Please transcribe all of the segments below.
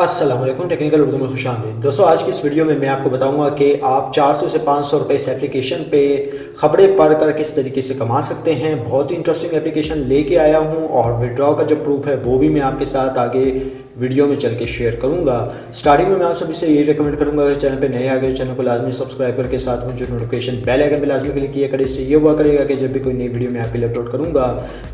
अस्सलाम वालेकुम, टेक्निकल उर्दू में खुशामदीद। दोस्तों, आज की इस वीडियो में मैं आपको बताऊंगा कि आप 400 से 500 रुपये इस एप्लीकेशन पे ख़बरें पढ़कर किस तरीके से कमा सकते हैं। बहुत ही इंटरेस्टिंग एप्लीकेशन लेके आया हूं और विड्रॉ का जो प्रूफ है वो भी मैं आपके साथ आगे वीडियो में चल के शेयर करूंगा। स्टार्टिंग में मैं आप सभी से यही रिकमेंड करूंगा कि चैनल पे नए आ गए चैनल को लाजमी सब्सक्राइब करके साथ में जो नोटिफिकेशन बेल आइकन पे लाजमी क्लिक किया करें। इससे ये हुआ करेगा कि जब भी कोई नई वीडियो मैं आपके लिए अपलोड करूंगा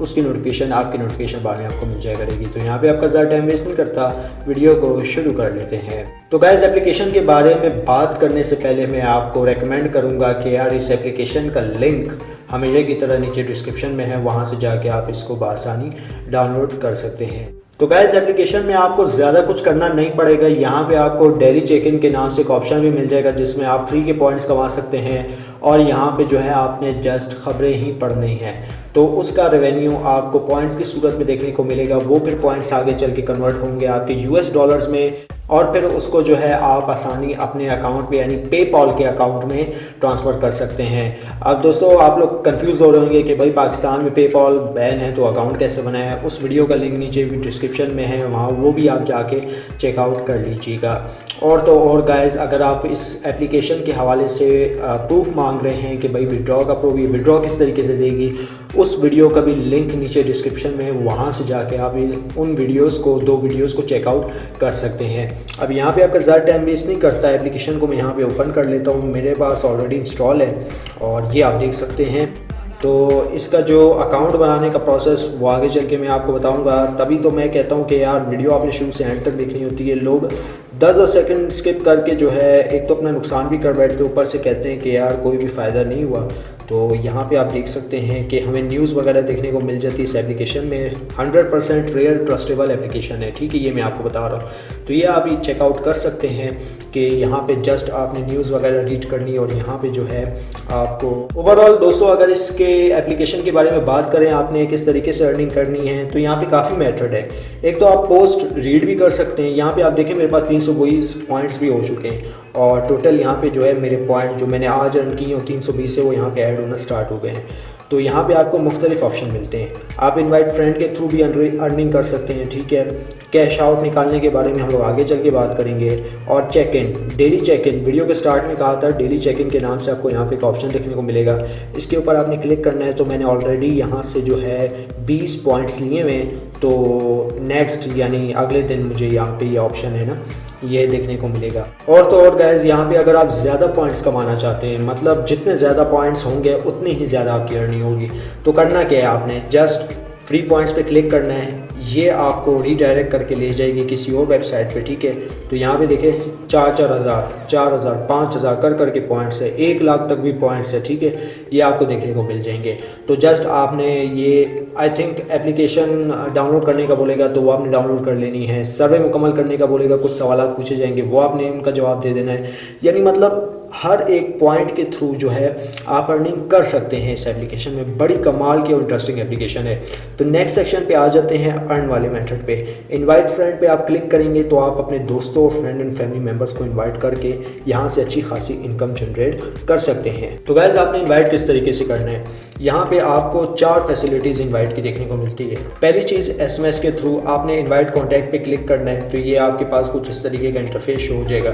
उसकी नोटिफिकेशन आपकी नोटिफिकेशन बार में आपको मिल जाया करेगी। तो यहाँ पे आपका ज़्यादा टाइम वेस्ट नहीं करता, वीडियो को शुरू कर लेते हैं। तो गाइस, एप्लीकेशन के बारे में बात करने से पहले मैं आपको रेकमेंड करूँगा कि यार इस एप्लीकेशन का लिंक हमेशा की तरह नीचे डिस्क्रिप्शन में है, वहाँ से जाके आप इसको बआसानी डाउनलोड कर सकते हैं। तो गाइस, एप्लीकेशन में आपको ज़्यादा कुछ करना नहीं पड़ेगा। यहाँ पे आपको डेली चेक इन के नाम से एक ऑप्शन भी मिल जाएगा जिसमें आप फ्री के पॉइंट्स कमा सकते हैं और यहाँ पे जो है आपने जस्ट खबरें ही पढ़नी हैं तो उसका रेवेन्यू आपको पॉइंट्स की सूरत में देखने को मिलेगा। वो फिर पॉइंट्स आगे चल के कन्वर्ट होंगे आपके यूएस डॉलर्स में और फिर उसको जो है आप आसानी अपने अकाउंट पे यानी पेपॉल के अकाउंट में ट्रांसफ़र कर सकते हैं। अब दोस्तों, आप लोग कंफ्यूज हो रहे होंगे कि भाई पाकिस्तान में पेपॉल बैन है तो अकाउंट कैसे बनाया है। उस वीडियो का लिंक नीचे भी डिस्क्रिप्शन में है, वहाँ वो भी आप जाके चेकआउट कर लीजिएगा। और तो और गाइस, अगर आप इस एप्लीकेशन के हवाले से प्रूफ मांग रहे हैं कि भाई विड्रॉ का प्रूफ, ये विड्रॉ किस तरीके से देगी, उस वीडियो का भी लिंक नीचे डिस्क्रिप्शन में है, वहाँ से जाके आप उन वीडियोस को, 2 वीडियोस को चेकआउट कर सकते हैं। अब यहाँ पे आपका ज़्यादा टाइम वेस्ट नहीं करता, एप्लीकेशन को मैं यहाँ पे ओपन कर लेता हूँ। मेरे पास ऑलरेडी इंस्टॉल है और ये आप देख सकते हैं। तो इसका जो अकाउंट बनाने का प्रोसेस वो आगे चल के मैं आपको बताऊंगा। तभी तो मैं कहता हूं कि यार वीडियो आपने शुरू से एंड तक देखनी होती है। लोग 10 सेकंड स्किप करके जो है एक तो अपना नुकसान भी कर बैठते, ऊपर से कहते हैं कि यार कोई भी फ़ायदा नहीं हुआ। तो यहाँ पे आप देख सकते हैं कि हमें न्यूज़ वगैरह देखने को मिल जाती है इस एप्लीकेशन में। 100% रियल ट्रस्टेबल एप्लीकेशन है, ठीक है, ये मैं आपको बता रहा हूँ। तो ये आप ही चेकआउट कर सकते हैं कि यहाँ पे जस्ट आपने न्यूज़ वगैरह रीड करनी है और यहाँ पे जो है आपको ओवरऑल दोस्तों अगर इसके एप्लीकेशन के बारे में बात करें आपने किस तरीके से अर्निंग करनी है तो यहाँ पे काफ़ी मेथड है। एक तो आप पोस्ट रीड भी कर सकते हैं। यहाँ पे आप देखें मेरे पास 320 पॉइंट्स भी हो चुके हैं और टोटल यहाँ पे जो है मेरे पॉइंट जो मैंने आज अर्न किए हैं 320 से वो यहाँ पे ऐड होना स्टार्ट हो गए हैं। तो यहाँ पे आपको मुख्तलिफ ऑप्शन मिलते हैं। आप इनवाइट फ्रेंड के थ्रू भी अर्निंग कर सकते हैं, ठीक है। कैश आउट निकालने के बारे में हम लोग आगे चल के बात करेंगे। और check in, daily check in, video के स्टार्ट में कहा था डेली चेक इन के नाम से आपको यहाँ पे एक ऑप्शन देखने को मिलेगा। इसके ऊपर आपने क्लिक करना है। तो मैंने ऑलरेडी यहाँ से जो है 20 पॉइंट्स लिए हुए, तो नेक्स्ट यानी अगले दिन मुझे यहाँ पे ये ऑप्शन है ना, ये देखने को मिलेगा। और तो और गाइस, यहाँ पे अगर आप ज़्यादा पॉइंट्स कमाना चाहते हैं, मतलब जितने ज़्यादा पॉइंट्स होंगे उतनी ही ज़्यादा आपकी अर्निंग होगी, तो करना क्या है, आपने जस्ट फ्री पॉइंट्स पे क्लिक करना है। ये आपको रीडायरेक्ट करके ले जाएगी किसी और वेबसाइट पे, ठीक है। तो यहाँ पे देखें 4,000, 5,000 कर करके पॉइंट्स है, 1 लाख तक भी पॉइंट्स है, ठीक है। ये आपको देखने को मिल जाएंगे। तो जस्ट आपने ये आई थिंक एप्लीकेशन डाउनलोड करने का बोलेगा तो वो आपने डाउनलोड कर लेनी है। सर्वे मुकम्मल करने का बोलेगा, कुछ सवाल पूछे जाएंगे, वो आपने उनका जवाब दे देना है। यानी मतलब हर एक पॉइंट के थ्रू जो है आप अर्निंग कर सकते हैं इस एप्लीकेशन में। बड़ी कमाल की और इंटरेस्टिंग एप्लीकेशन है। तो नेक्स्ट सेक्शन पे आ जाते हैं अर्न वाले मेथड पे। इनवाइट फ्रेंड पे आप क्लिक करेंगे तो आप अपने दोस्तों, फ्रेंड एंड फैमिली मेम्बर्स को इनवाइट करके यहाँ से अच्छी खासी इनकम जनरेट कर सकते हैं। तो गाइस, आपने इनवाइट किस तरीके से करना है, यहाँ पे आपको 4 फैसिलिटीज़ इनवाइट की देखने को मिलती है। पहली चीज़, SMS के थ्रू आपने इनवाइट कॉन्टैक्ट पे क्लिक करना है। तो ये आपके पास कुछ इस तरीके का इंटरफेस शो हो जाएगा,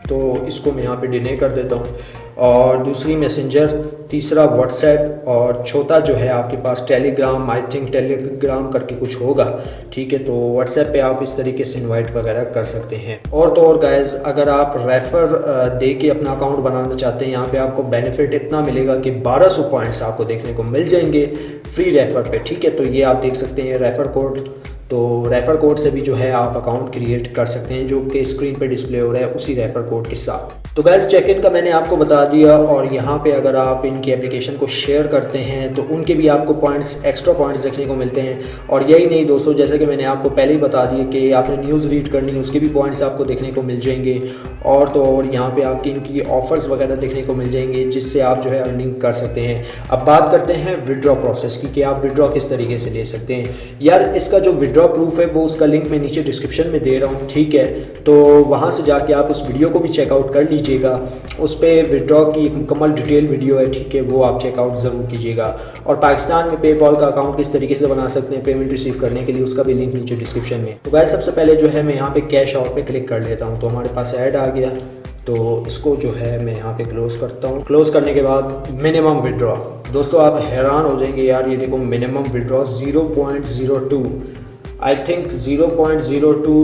तो इसको मैं यहाँ पे डिले कर देता हूँ। और दूसरी मैसेंजर, तीसरा व्हाट्सएप और चौथा जो है आपके पास टेलीग्राम, आई थिंक टेलीग्राम करके कुछ होगा, ठीक है। तो व्हाट्सएप पे आप इस तरीके से इनवाइट वगैरह कर सकते हैं। और तो और गाइस, अगर आप रेफ़र दे के अपना अकाउंट बनाना चाहते हैं, यहाँ पे आपको बेनिफिट इतना मिलेगा कि 1200 पॉइंट्स आपको देखने को मिल जाएंगे फ्री रेफ़र पे, ठीक है। तो ये आप देख सकते हैं रेफ़र कोड। तो रेफ़र कोड से भी जो है आप अकाउंट क्रिएट कर सकते हैं, जो कि स्क्रीन पे डिस्प्ले हो रहा है उसी रेफ़र कोड के साथ। तो गाइस, चेक इन का मैंने आपको बता दिया और यहाँ पे अगर आप इनकी एप्लीकेशन को शेयर करते हैं तो उनके भी आपको पॉइंट्स, एक्स्ट्रा पॉइंट्स देखने को मिलते हैं। और यही नहीं दोस्तों, जैसे कि मैंने आपको पहले ही बता दिया कि आपने न्यूज़ रीड करनी है, उसके भी पॉइंट्स आपको देखने को मिल जाएंगे। और तो और यहाँ पे आपकी इनकी ऑफ़र्स वगैरह देखने को मिल जाएंगे जिससे आप जो है अर्निंग कर सकते हैं। अब बात करते हैं विड्रॉ प्रोसेस की कि आप विड्रॉ किस तरीके से ले सकते हैं। यार, इसका जो विड्रॉ प्रूफ है वो उसका लिंक मैं नीचे डिस्क्रिप्शन में दे रहा हूँ, ठीक है। तो वहाँ से जाके आप उस वीडियो को भी चेकआउट कर लीजिए। लीजिएगा, उस पर विड्रॉ की एक मुकम्मल डिटेल वीडियो है, ठीक है, वो आप चेकआउट ज़रूर कीजिएगा। और पाकिस्तान में पेपॉल का अकाउंट किस तरीके से बना सकते हैं पेमेंट रिसीव करने के लिए, उसका भी लिंक नीचे डिस्क्रिप्शन में। तो गाइस सबसे पहले जो है मैं यहाँ पे कैश आउट पे क्लिक कर लेता हूँ, तो हमारे पास ऐड आ गया। तो इसको जो है मैं यहाँ पे क्लोज़ करता हूँ। क्लोज़ करने के बाद मिनिमम विड्रॉ, दोस्तों आप हैरान हो जाएंगे यार, ये देखो मिनिमम विड्रॉ 0.02, आई थिंक 0.02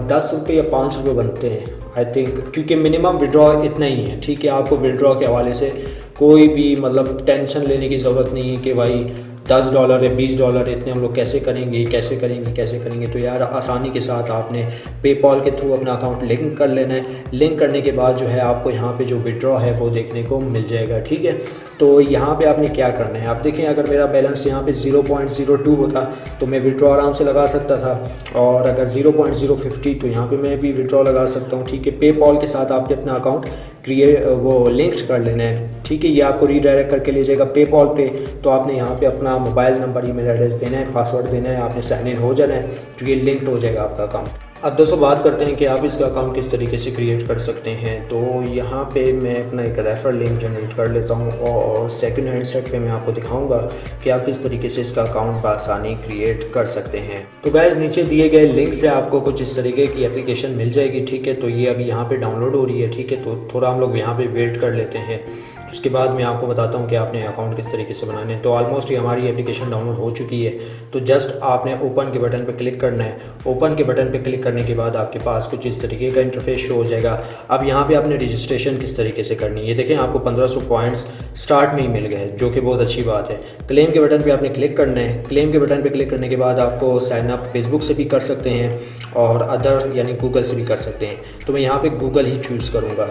10 रुपये या 5 रुपये बनते हैं आई थिंक, क्योंकि मिनिमम विड्रॉ इतना ही है, ठीक है। आपको विड्रॉ के हवाले से कोई भी मतलब टेंशन लेने की ज़रूरत नहीं है कि भाई $10 या $20 इतने हम लोग कैसे करेंगे। तो यार आसानी के साथ आपने पेपॉल के थ्रू अपना अकाउंट लिंक कर लेना है। लिंक करने के बाद जो है आपको यहाँ पे जो विड्रॉ है वो देखने को मिल जाएगा, ठीक है। तो यहाँ पे आपने क्या करना है, आप देखें अगर मेरा बैलेंस यहाँ पे 0.02 होता तो मैं विड्रॉ आराम से लगा सकता था, और अगर 0.050 तो यहाँ पे मैं भी विड्रॉ लगा सकता हूँ, ठीक है। पेपॉल के साथ आपने अपना अकाउंट वो लिंक्ड कर लेना है, ठीक है। ये आपको रीडायरेक्ट करके ले जाएगा पेपॉल पे। तो आपने यहाँ पे अपना मोबाइल नंबर, ईमेल एड्रेस देना है, पासवर्ड देना है, आपने साइन इन हो जाना है, क्योंकि लिंक्ड हो जाएगा आपका अकाउंट। अब दोस्तों बात करते हैं कि आप इसका अकाउंट किस तरीके से क्रिएट कर सकते हैं। तो यहाँ पे मैं अपना एक रेफर लिंक जनरेट कर लेता हूँ, और सेकंड हैंड सेट पे मैं आपको दिखाऊंगा कि आप किस तरीके से इसका अकाउंट बआसानी क्रिएट कर सकते हैं। तो गाइस नीचे दिए गए लिंक से आपको कुछ इस तरीके की एप्लीकेशन मिल जाएगी, ठीक है। तो ये अभी यहाँ पे डाउनलोड हो रही है, ठीक है। तो थोड़ा हम लोग यहाँ पे वेट कर लेते हैं, उसके बाद मैं आपको बताता हूँ कि आपने अकाउंट किस तरीके से बनाने हैं। तो ऑलमोस्ट ये हमारी एप्लीकेशन डाउनलोड हो चुकी है। तो जस्ट आपने ओपन के बटन पर क्लिक करना है। ओपन के बटन पर क्लिक करने के बाद आपके पास कुछ इस तरीके का इंटरफेस शो हो जाएगा। अब यहाँ पे आपने रजिस्ट्रेशन किस तरीके से करनी है, ये देखें आपको 1500 पॉइंट्स स्टार्ट में ही मिल गए, जो कि बहुत अच्छी बात है। क्लेम के बटन पे आपने क्लिक करना है। क्लेम के बटन पे क्लिक करने के बाद आपको साइन अप फेसबुक से भी कर सकते हैं और अदर यानी गूगल से भी कर सकते हैं। तो मैं यहाँ पे गूगल ही चूज़ करूँगा।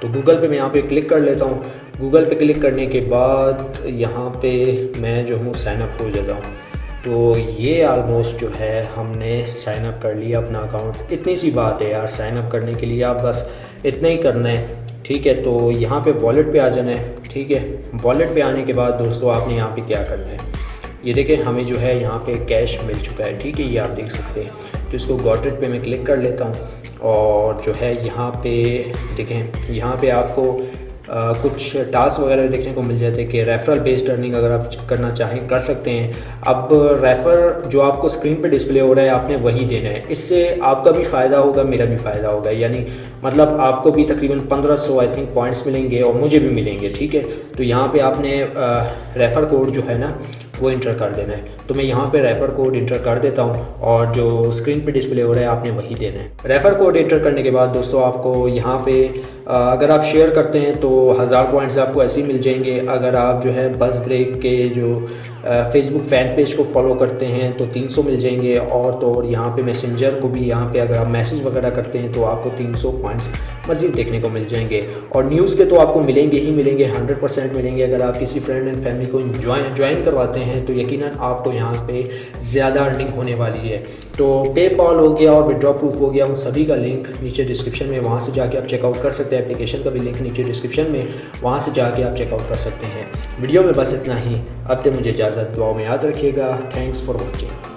तो गूगल पे मैं यहाँ पे क्लिक कर लेता हूँ। गूगल पे क्लिक करने के बाद यहाँ पे मैं जो हूँ साइन अप हो जाता हूँ। तो ये ऑलमोस्ट जो है हमने साइन अप कर लिया अपना अकाउंट। इतनी सी बात है यार, साइन अप करने के लिए आप बस इतना ही करना है, ठीक है। तो यहाँ पे वॉलेट पे आ जाना है, ठीक है। वॉलेट पे आने के बाद दोस्तों आपने यहाँ पे क्या करना है, ये देखें हमें जो है यहाँ पे कैश मिल चुका है, ठीक है, ये आप देख सकते हैं। तो इसको गॉट इट पे मैं क्लिक कर लेता हूँ, और जो है यहाँ पे देखें, यहाँ पे आपको कुछ टास्क वगैरह देखने को मिल जाते हैं कि रेफरल बेस्ड अर्निंग अगर आप करना चाहें कर सकते हैं। अब रेफर जो आपको स्क्रीन पे डिस्प्ले हो रहा है आपने वही देना है, इससे आपका भी फ़ायदा होगा, मेरा भी फ़ायदा होगा, यानी मतलब आपको भी तकरीबन 1500 आई थिंक पॉइंट्स मिलेंगे और मुझे भी मिलेंगे, ठीक है। तो यहाँ पे आपने रेफ़र कोड जो है ना वो इंटर कर देना है। तो मैं यहाँ पे रेफ़र कोड इंटर कर देता हूँ, और जो स्क्रीन पे डिस्प्ले हो रहा है आपने वही देना है। रेफ़र कोड इंटर करने के बाद दोस्तों आपको यहाँ पे अगर आप शेयर करते हैं तो 1000 पॉइंट्स आपको ऐसे ही मिल जाएंगे। अगर आप जो है बस ब्रेक के जो फेसबुक फ़ैन पेज को फॉलो करते हैं तो 300 मिल जाएंगे, और तो और यहाँ पे मैसेंजर को भी यहाँ पे अगर आप मैसेज वगैरह करते हैं तो आपको 300 पॉइंट्स मज़ीद देखने को मिल जाएंगे। और न्यूज़ के तो आपको मिलेंगे ही मिलेंगे, 100% मिलेंगे। अगर आप किसी फ्रेंड एंड फैमिली को ज्वाइन करवाते हैं तो यकीनन आपको यहाँ पे ज़्यादा अर्निंग होने वाली है। तो पेपॉल हो गया और विड्रॉ प्रूफ हो गया, उन सभी का लिंक नीचे डिस्क्रिप्शन में, वहाँ से जाके आप चेकआउट कर सकते हैं। एप्लीकेशन का भी लिंक नीचे डिस्क्रिप्शन में, वहाँ से जाके आप चेकआउट कर सकते हैं। वीडियो में बस इतना ही, अब तक मुझे इजाज़त, दुआओं में याद रखिएगा। Thanks for watching.